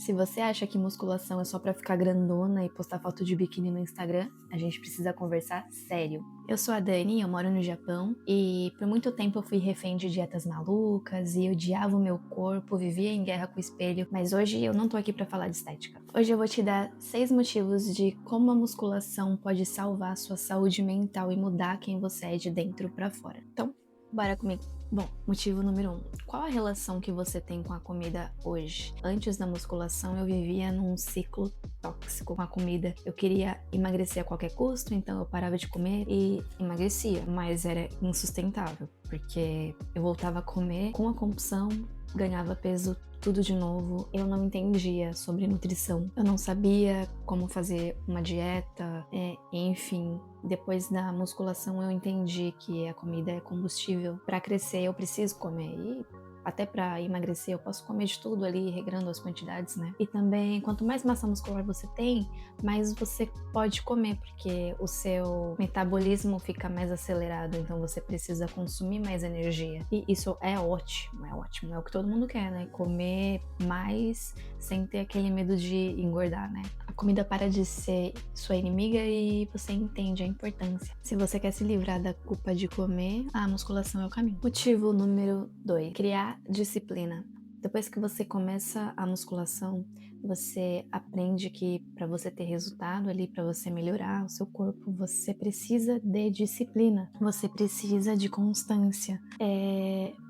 Se você acha que musculação é só pra ficar grandona e postar foto de biquíni no Instagram, a gente precisa conversar sério. Eu sou a Dani, eu moro no Japão e por muito tempo eu fui refém de dietas malucas e odiava o meu corpo, vivia em guerra com o espelho, mas hoje eu não tô aqui pra falar de estética. Hoje eu vou te dar 6 motivos de como a musculação pode salvar a sua saúde mental e mudar quem você é de dentro pra fora. Então, bora comigo. Bom, motivo número 1. Qual a relação que você tem com a comida hoje? Antes da musculação, eu vivia num ciclo tóxico com a comida. Eu queria emagrecer a qualquer custo, então eu parava de comer e emagrecia, mas era insustentável, porque eu voltava a comer com a compulsão, ganhava peso tudo de novo. Eu não entendia sobre nutrição, eu não sabia como fazer uma dieta, enfim. Depois da musculação eu entendi que a comida é combustível. Para crescer eu preciso comer e até para emagrecer eu posso comer de tudo ali, regrando as quantidades, né? E também, quanto mais massa muscular você tem, mais você pode comer, porque o seu metabolismo fica mais acelerado, então você precisa consumir mais energia. E isso é ótimo, é o que todo mundo quer, né? Comer mais sem ter aquele medo de engordar, né? A comida para de ser sua inimiga e você entende a importância. Se você quer se livrar da culpa de comer, a musculação é o caminho. Motivo número 2. Criar disciplina. Depois que você começa a musculação, você aprende que para você ter resultado ali, para você melhorar o seu corpo, você precisa de disciplina, você precisa de constância.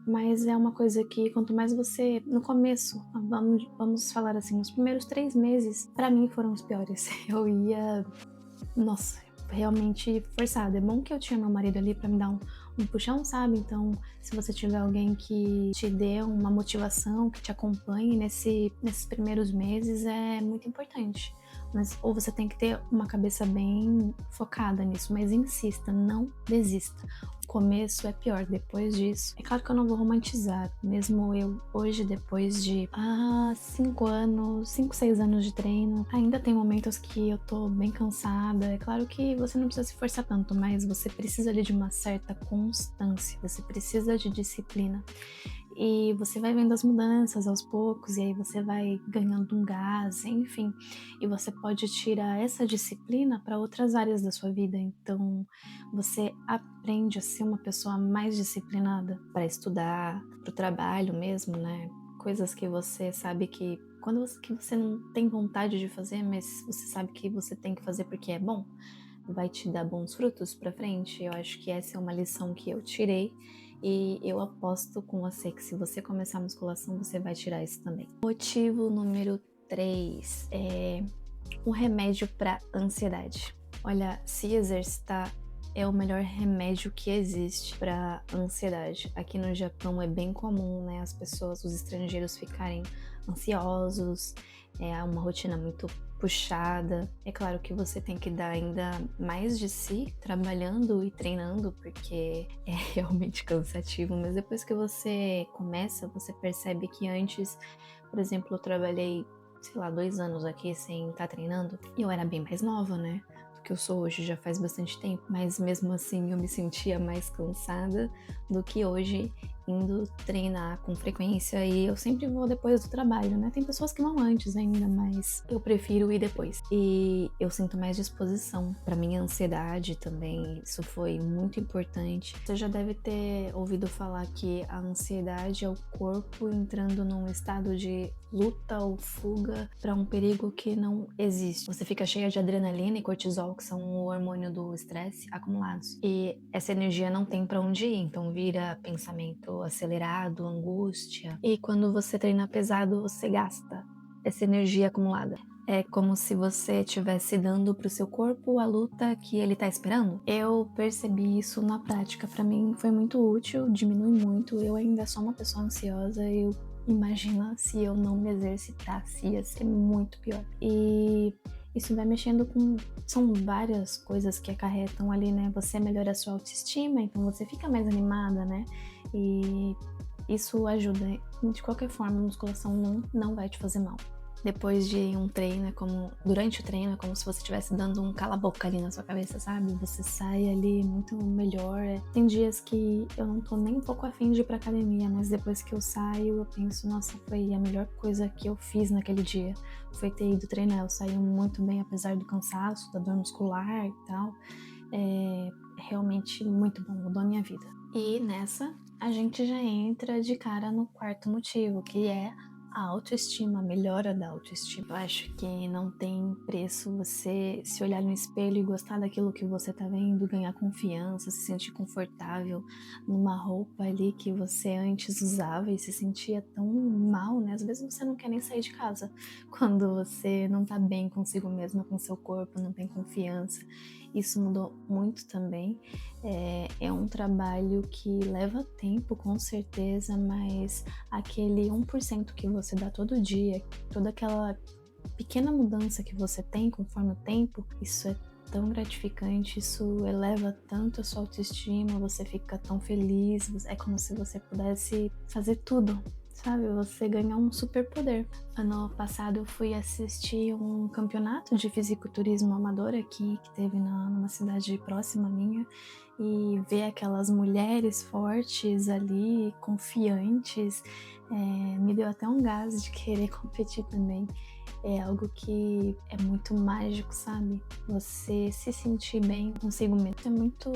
Mas é uma coisa que quanto mais você, no começo, vamos falar assim, os primeiros 3 meses, para mim foram os piores. Eu ia, nossa, realmente forçada. É bom que eu tinha meu marido ali pra me dar um puxão, sabe? Então, se você tiver alguém que te dê uma motivação, que te acompanhe nesses primeiros meses, é muito importante. Ou você tem que ter uma cabeça bem focada nisso, mas insista, não desista. O começo é pior, depois disso. É claro que eu não vou romantizar, mesmo eu hoje, depois de 5, 6 anos de treino, ainda tem momentos que eu tô bem cansada. É claro que você não precisa se forçar tanto, mas você precisa ali de uma certa constância, você precisa de disciplina. E você vai vendo as mudanças aos poucos, e aí você vai ganhando um gás, enfim. E você pode tirar essa disciplina para outras áreas da sua vida. Então, você aprende a ser uma pessoa mais disciplinada para estudar, para o trabalho mesmo, né? Coisas que você sabe que que você não tem vontade de fazer, mas você sabe que você tem que fazer porque é bom, vai te dar bons frutos para frente. Eu acho que essa é uma lição que eu tirei e eu aposto com você que se você começar a musculação, você vai tirar isso também. Motivo número 3 é um remédio para ansiedade. Olha, se exercitar é o melhor remédio que existe para ansiedade. Aqui no Japão é bem comum, né, as pessoas, os estrangeiros ficarem ansiosos, é uma rotina muito puxada. É claro que você tem que dar ainda mais de si trabalhando e treinando, porque é realmente cansativo, mas depois que você começa, você percebe que antes, por exemplo, eu trabalhei, sei lá, 2 anos aqui sem estar treinando, e eu era bem mais nova, né? Que eu sou hoje, já faz bastante tempo, mas mesmo assim eu me sentia mais cansada do que hoje indo treinar com frequência, e eu sempre vou depois do trabalho, né? Tem pessoas que vão antes ainda, mas eu prefiro ir depois. E eu sinto mais disposição para minha ansiedade também, isso foi muito importante. Você já deve ter ouvido falar que a ansiedade é o corpo entrando num estado de luta ou fuga para um perigo que não existe. Você fica cheia de adrenalina e cortisol, que são o hormônio do estresse, acumulados. E essa energia não tem para onde ir, então vira pensamento acelerado, angústia. E quando você treina pesado, você gasta essa energia acumulada. É como se você estivesse dando pro seu corpo a luta que ele tá esperando. Eu percebi isso na prática, para mim foi muito útil, diminui muito. Eu ainda sou uma pessoa ansiosa, imagina se eu não me exercitasse, ia ser muito pior. E isso vai mexendo com... São várias coisas que acarretam ali, né? Você melhora a sua autoestima, então você fica mais animada, né? E isso ajuda. De qualquer forma, a musculação não vai te fazer mal. Depois de um treino, durante o treino, é como se você estivesse dando um cala-boca ali na sua cabeça, sabe? Você sai ali muito melhor. Tem dias que eu não tô nem um pouco afim de ir pra academia, mas depois que eu saio, eu penso, nossa, foi a melhor coisa que eu fiz naquele dia. Foi ter ido treinar. Eu saí muito bem, apesar do cansaço, da dor muscular e tal. É realmente muito bom, mudou a minha vida. E nessa, a gente já entra de cara no quarto motivo, que é a autoestima, a melhora da autoestima. Eu acho que não tem preço você se olhar no espelho e gostar daquilo que você tá vendo, ganhar confiança, se sentir confortável numa roupa ali que você antes usava e se sentia tão mal, né? Às vezes você não quer nem sair de casa quando você não tá bem consigo mesma, com seu corpo, não tem confiança. Isso mudou muito também. É um trabalho que leva tempo, com certeza, mas aquele 1% que você dá todo dia, toda aquela pequena mudança que você tem conforme o tempo, isso é tão gratificante, isso eleva tanto a sua autoestima, você fica tão feliz, é como se você pudesse fazer tudo, sabe? Você ganha um superpoder. Ano passado eu fui assistir um campeonato de fisiculturismo amador aqui, que teve numa cidade próxima minha, e ver aquelas mulheres fortes ali, confiantes, me deu até um gás de querer competir também. É algo que é muito mágico, sabe? Você se sentir bem consigo mesmo é muito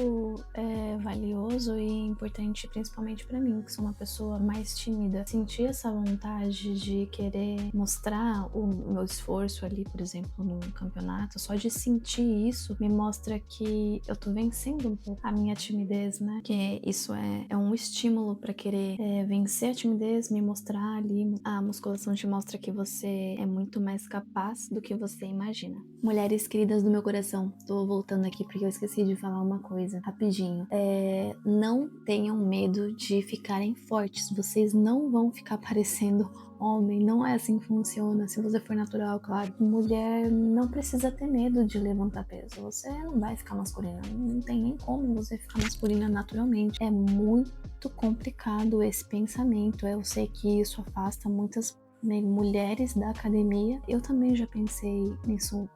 valioso e importante, principalmente pra mim, que sou uma pessoa mais tímida. Sentir essa vontade de querer mostrar o meu esforço ali, por exemplo, no campeonato, só de sentir isso me mostra que eu tô vencendo um pouco a minha timidez, né? Que isso é um estímulo pra querer vencer a timidez, me mostrar ali. A musculação te mostra que você é muito mais capaz do que você imagina. Mulheres queridas do meu coração, tô voltando aqui porque eu esqueci de falar uma coisa rapidinho. Não tenham medo de ficarem fortes, vocês não vão ficar parecendo homem, não é assim que funciona. Se você for natural, claro. Mulher não precisa ter medo de levantar peso, você não vai ficar masculina, não tem nem como você ficar masculina naturalmente. É muito complicado esse pensamento, eu sei que isso afasta muitas mulheres da academia. Eu também já pensei nisso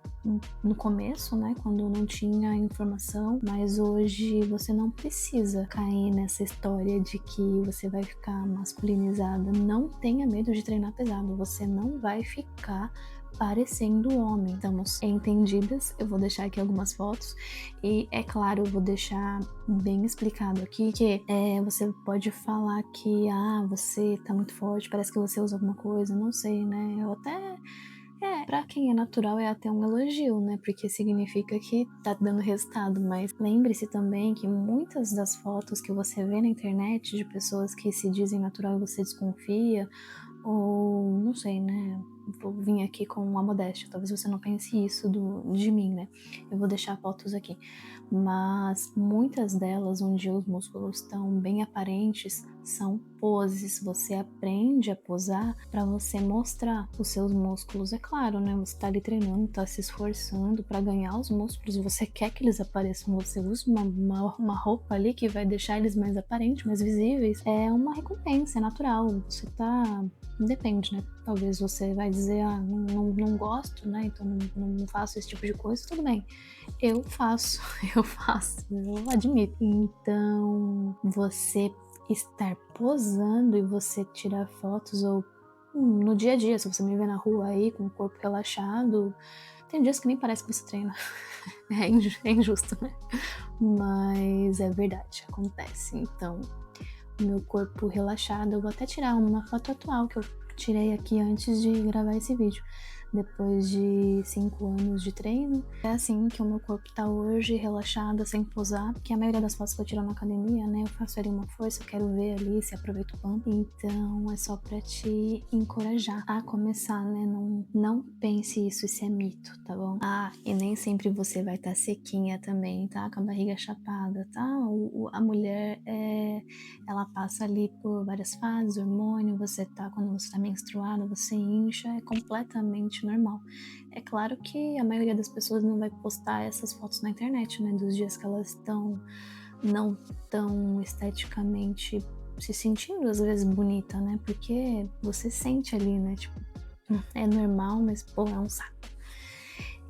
no começo, né, quando não tinha informação, mas hoje você não precisa cair nessa história de que você vai ficar masculinizada. Não tenha medo de treinar pesado, você não vai ficar parecendo homem. Estamos entendidas? Eu vou deixar aqui algumas fotos e, é claro, eu vou deixar bem explicado aqui que você pode falar que você tá muito forte, parece que você usa alguma coisa, não sei, né? Eu até pra quem é natural é até um elogio, né? Porque significa que tá dando resultado, mas lembre-se também que muitas das fotos que você vê na internet de pessoas que se dizem natural e você desconfia, ou não sei, né? Vou vir aqui com uma modéstia, talvez você não pense isso de mim, né? Eu vou deixar fotos aqui, mas muitas delas onde os músculos estão bem aparentes são poses. Você aprende a posar para você mostrar os seus músculos. É claro, né? Você tá ali treinando, tá se esforçando para ganhar os músculos, você quer que eles apareçam, você usa uma roupa ali que vai deixar eles mais aparentes, mais visíveis. É uma recompensa, é natural. Você tá... Depende, né? Talvez você vai dizer, não gosto, né? Então não faço esse tipo de coisa, tudo bem. Eu faço, eu admito. Então, você estar posando e você tirar fotos ou no dia a dia, se você me vê na rua aí com o corpo relaxado, tem dias que nem parece que você treina. É injusto, né? Mas é verdade, acontece. Então, o meu corpo relaxado, eu vou até tirar uma foto atual que eu tirei aqui antes de gravar esse vídeo. Depois de 5 anos de treino, é assim que o meu corpo tá hoje, relaxada, sem posar, porque a maioria das fotos que eu tiro na academia, né, eu faço ali uma força, eu quero ver ali se aproveita o pump. Então é só pra te encorajar a começar, né, não pense isso é mito, tá bom? E nem sempre você vai estar sequinha também, tá? Com a barriga chapada, tá? A mulher, ela passa ali por várias fases, hormônio, quando você tá menstruada, você incha, é completamente normal. É claro que a maioria das pessoas não vai postar essas fotos na internet, né, dos dias que elas estão não tão esteticamente se sentindo às vezes bonita, né, porque você sente ali, né, tipo, É normal, mas, pô, é um saco.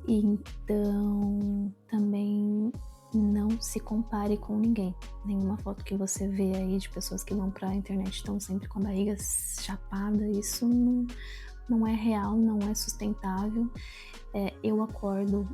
Então, também não se compare com ninguém. Nenhuma foto que você vê aí de pessoas que vão pra internet estão sempre com a barriga chapada, isso não é real, não é sustentável. Eu acordo,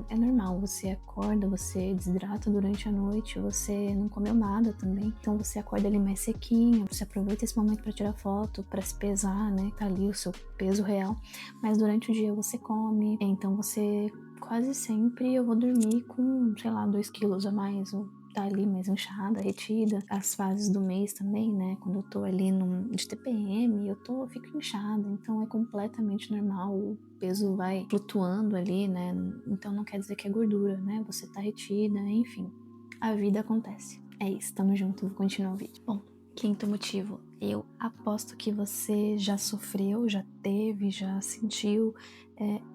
é normal, você acorda, você desidrata durante a noite, você não comeu nada também, então você acorda ali mais sequinho, você aproveita esse momento para tirar foto, para se pesar, né, tá ali o seu peso real, mas durante o dia você come, então você quase sempre eu vou dormir com, sei lá, 2 quilos a mais, ou tá ali mais inchada, retida. As fases do mês também, né? Quando eu tô ali de TPM, eu fico inchada, então é completamente normal. O peso vai flutuando ali, né? Então não quer dizer que é gordura, né? Você tá retida, enfim. A vida acontece. É isso, tamo junto, vou continuar o vídeo. Bom, quinto motivo. Eu aposto que você já sofreu, já teve, já sentiu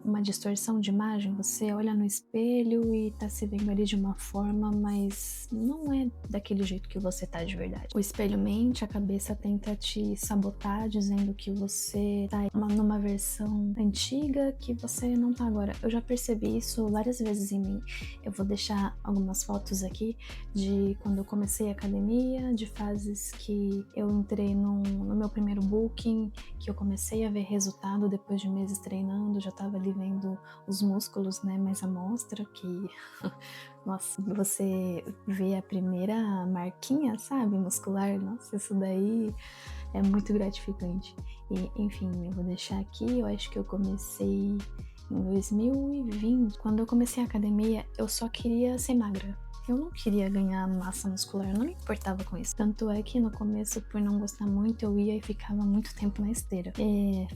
uma distorção de imagem. Você olha no espelho e tá se vendo ali de uma forma, mas não é daquele jeito que você tá de verdade. O espelho mente, a cabeça tenta te sabotar, dizendo que você tá numa versão antiga que você não tá agora. Eu já percebi isso várias vezes em mim. Eu vou deixar algumas fotos aqui de quando eu comecei a academia, de fases que eu entrei no meu primeiro booking, que eu comecei a ver resultado depois de meses treinando, já tava ali vendo os músculos, né, mais à mostra, que nossa, você vê a primeira marquinha, sabe, muscular, nossa, isso daí é muito gratificante. E, enfim, eu vou deixar aqui, eu acho que eu comecei em 2020. Quando eu comecei a academia, eu só queria ser magra. Eu não queria ganhar massa muscular, eu não me importava com isso. Tanto é que no começo, por não gostar muito, eu ia e ficava muito tempo na esteira.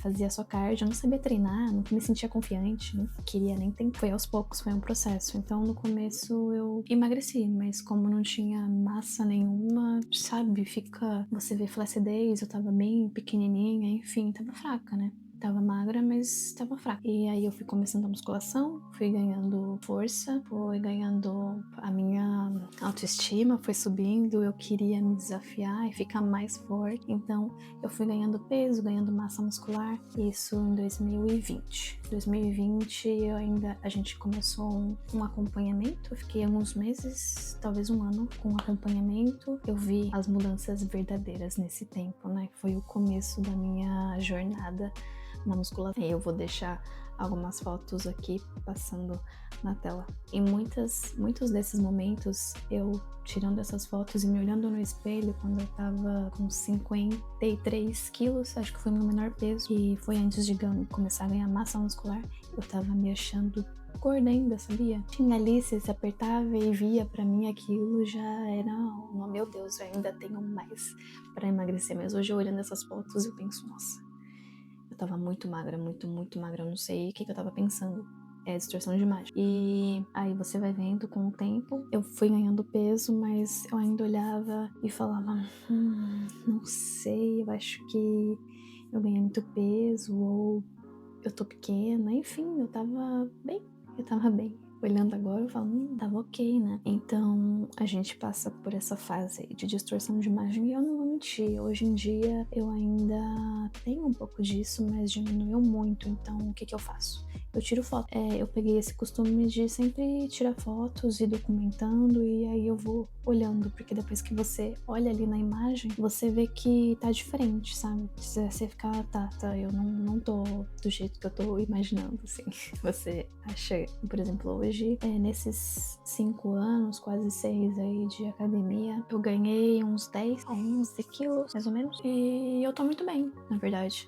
Fazia só cardio, eu não sabia treinar, não me sentia confiante, não queria nem tentar. Foi aos poucos, foi um processo. Então no começo eu emagreci, mas como não tinha massa nenhuma, sabe, você vê flacidez, eu tava bem pequenininha, enfim, tava fraca, né? Tava magra, mas tava fraca. E aí eu fui começando a musculação, fui ganhando força, fui ganhando a minha autoestima, foi subindo, eu queria me desafiar e ficar mais forte. Então eu fui ganhando peso, ganhando massa muscular, isso em 2020. 2020 a gente começou um acompanhamento, eu fiquei alguns meses, talvez um ano com acompanhamento. Eu vi as mudanças verdadeiras nesse tempo, né? Foi o começo da minha jornada na musculação. Eu vou deixar algumas fotos aqui passando na tela. Em muitos desses momentos, eu tirando essas fotos e me olhando no espelho quando eu tava com 53 quilos, acho que foi meu menor peso, e foi antes de começar a ganhar massa muscular, eu tava me achando gorda ainda, sabia? Tinha ali, se apertava e via pra mim aquilo, já era, oh meu Deus, eu ainda tenho mais pra emagrecer. Mas hoje, olhando essas fotos, eu penso, nossa, eu tava muito magra, muito magra, eu não sei o que eu tava pensando. É distorção de imagem. E aí você vai vendo com o tempo, eu fui ganhando peso, mas eu ainda olhava e falava, não sei, eu acho que eu ganhei muito peso, ou eu tô pequena, enfim, eu tava bem. Olhando agora, eu falo, tava ok, né? Então, a gente passa por essa fase aí de distorção de imagem e eu não vou mentir, hoje em dia eu ainda tenho um pouco disso, mas diminuiu muito, então o que eu faço? Eu tiro foto. Eu peguei esse costume de sempre tirar fotos e documentando, e aí eu vou olhando, porque depois que você olha ali na imagem, você vê que tá diferente, sabe? Você fica, tá, eu não tô do jeito que eu tô imaginando, assim. Você acha, por exemplo, hoje, nesses 5 anos, quase 6 aí de academia, eu ganhei uns 10, 11 quilos, mais ou menos, e eu tô muito bem, na verdade.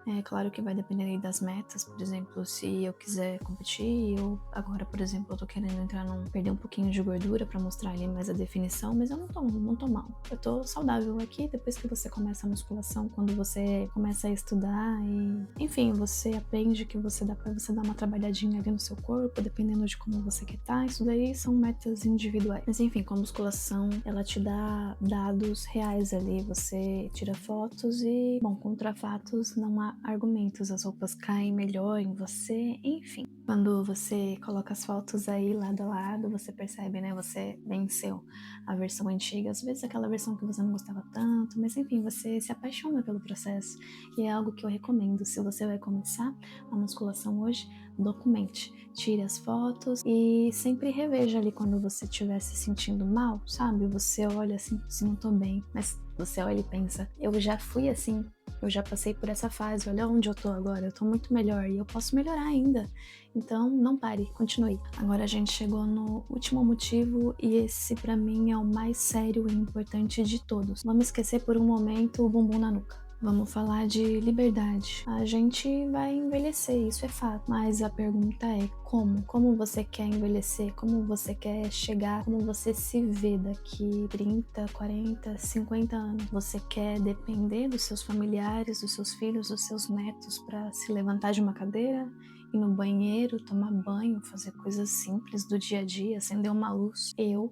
É claro que vai depender aí das metas, por exemplo, se eu quiser competir, eu agora, por exemplo, eu tô querendo perder um pouquinho de gordura pra mostrar ali mais a definição, mas eu não tô mal. Eu tô saudável aqui, depois que você começa a musculação, quando você começa a estudar e, enfim, você aprende que dá pra você dar uma trabalhadinha ali no seu corpo, dependendo de como você quer tá, isso daí são metas individuais. Mas enfim, com a musculação, ela te dá dados reais ali, você tira fotos e, bom, contra fatos não há argumentos, as roupas caem melhor em você, enfim. Quando você coloca as fotos aí lado a lado, você percebe, né? Você venceu a versão antiga, às vezes aquela versão que você não gostava tanto, mas enfim, você se apaixona pelo processo. E é algo que eu recomendo. Se você vai começar a musculação hoje, documente. Tire as fotos e sempre reveja ali quando você estiver se sentindo mal, sabe? Você olha assim, se não tô bem, mas você olha e pensa, eu já fui assim, eu já passei por essa fase, olha onde eu tô agora, eu tô muito melhor e eu posso melhorar ainda. Então, não pare, continue. Agora a gente chegou no último motivo e esse pra mim é o mais sério e importante de todos. Vamos esquecer por um momento o bumbum na nuca. Vamos falar de liberdade. A gente vai envelhecer, isso é fato. Mas a pergunta é como? Como você quer envelhecer? Como você quer chegar? Como você se vê daqui 30, 40, 50 anos? Você quer depender dos seus familiares, dos seus filhos, dos seus netos para se levantar de uma cadeira? Ir no banheiro, tomar banho, fazer coisas simples do dia a dia, acender uma luz? Eu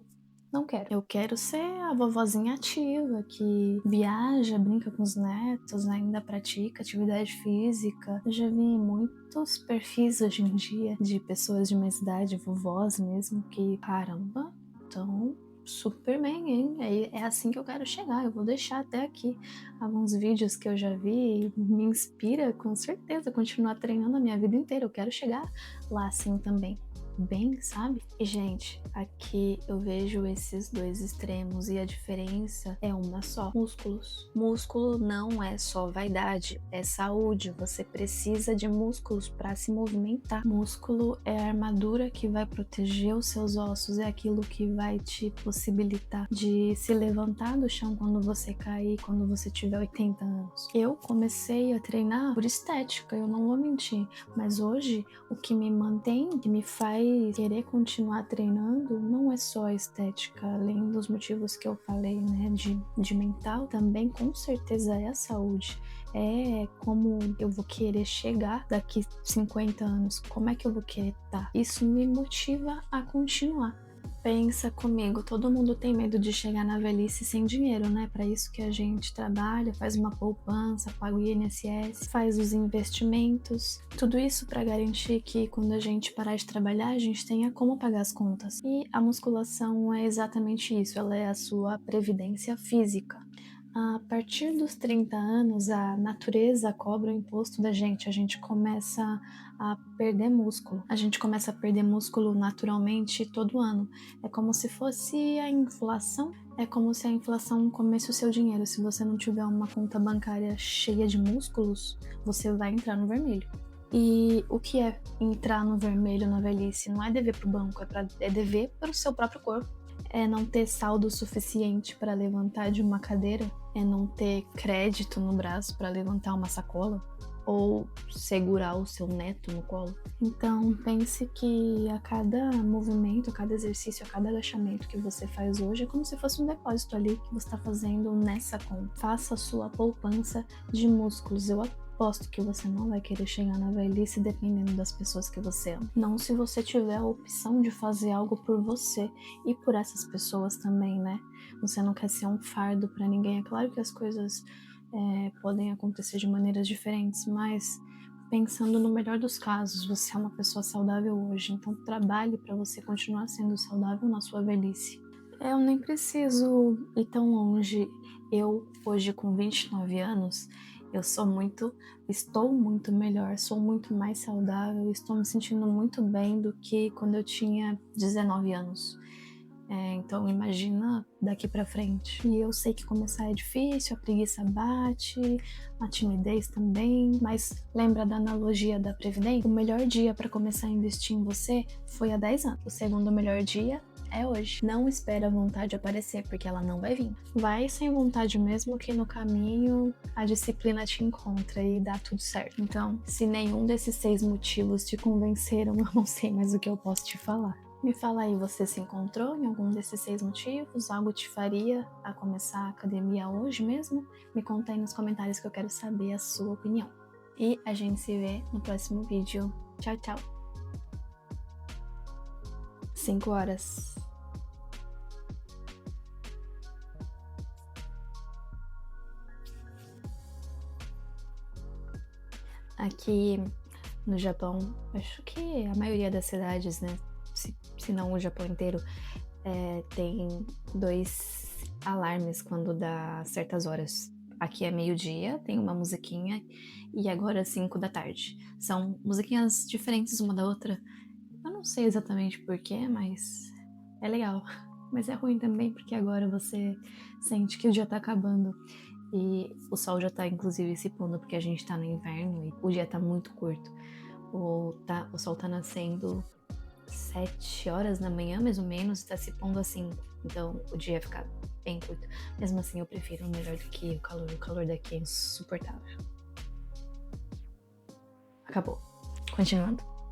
não quero. Eu quero ser a vovozinha ativa, que viaja, brinca com os netos, ainda pratica atividade física. Eu já vi muitos perfis hoje em dia de pessoas de mais idade, vovós mesmo, que, caramba, então super bem, hein? É assim que eu quero chegar. Eu vou deixar até aqui alguns vídeos que eu já vi e me inspira com certeza continuar treinando a minha vida inteira. Eu quero chegar lá assim também. Bem, sabe? E, gente, aqui eu vejo esses dois extremos e a diferença é uma só: músculos. Músculo não é só vaidade, é saúde. Você precisa de músculos para se movimentar. Músculo é a armadura que vai proteger os seus ossos, é aquilo que vai te possibilitar de se levantar do chão quando você cair, quando você tiver 80 anos. Eu comecei a treinar por estética, eu não vou mentir, mas hoje o que me mantém, que me faz querer continuar treinando, não é só a estética, além dos motivos que eu falei, né, de mental, também com certeza é a saúde. É como eu vou querer chegar daqui 50 anos, como é que eu vou querer estar. Isso me motiva a continuar. Pensa comigo, todo mundo tem medo de chegar na velhice sem dinheiro, né? Para isso que a gente trabalha, faz uma poupança, paga o INSS, faz os investimentos, tudo isso para garantir que quando a gente parar de trabalhar, a gente tenha como pagar as contas. E a musculação é exatamente isso, ela é a sua previdência física. A partir dos 30 anos, a natureza cobra o imposto da gente. A gente começa a perder músculo. A gente começa a perder músculo naturalmente todo ano. É como se fosse a inflação. É como se a inflação comesse o seu dinheiro. Se você não tiver uma conta bancária cheia de músculos, você vai entrar no vermelho. E o que é entrar no vermelho na velhice? Não é dever para o banco, é dever para o seu próprio corpo. É não ter saldo suficiente para levantar de uma cadeira, é não ter crédito no braço para levantar uma sacola ou segurar o seu neto no colo. Então pense que a cada movimento, a cada exercício, a cada agachamento que você faz hoje é como se fosse um depósito ali que você está fazendo nessa conta. Faça a sua poupança de músculos. Eu aposto que você não vai querer chegar na velhice dependendo das pessoas que você ama. Não se você tiver a opção de fazer algo por você e por essas pessoas também, né? Você não quer ser um fardo para ninguém. É claro que as coisas podem acontecer de maneiras diferentes, mas pensando no melhor dos casos, você é uma pessoa saudável hoje, então trabalhe para você continuar sendo saudável na sua velhice. Eu nem preciso ir tão longe. Eu, hoje com 29 anos, estou muito melhor, sou muito mais saudável, estou me sentindo muito bem do que quando eu tinha 19 anos. Então imagina daqui pra frente. E eu sei que começar é difícil, a preguiça bate, a timidez também, mas lembra da analogia da Previdência? O melhor dia para começar a investir em você foi há 10 anos. O segundo melhor dia é hoje. Não espera a vontade aparecer, porque ela não vai vir. Vai sem vontade mesmo, que no caminho a disciplina te encontra e dá tudo certo. Então, se nenhum desses 6 motivos te convenceram, eu não sei mais o que eu posso te falar. Me fala aí, você se encontrou em algum desses 6 motivos? Algo te faria a começar a academia hoje mesmo? Me conta aí nos comentários que eu quero saber a sua opinião. E a gente se vê no próximo vídeo. Tchau, tchau. 5 horas. Aqui no Japão, acho que a maioria das cidades, né? Se não o Japão inteiro, tem 2 alarmes quando dá certas horas. Aqui é meio-dia, tem uma musiquinha, e agora é 5 da tarde. São musiquinhas diferentes uma da outra. Eu não sei exatamente porquê, mas é legal. Mas é ruim também, porque agora você sente que o dia tá acabando. E o sol já tá, inclusive, se pondo, porque a gente tá no inverno e o dia tá muito curto. O sol tá nascendo 7 horas da manhã, mais ou menos, e tá se pondo assim. Então o dia fica bem curto. Mesmo assim, eu prefiro melhor do que o calor. O calor daqui é insuportável. Acabou. Continuando.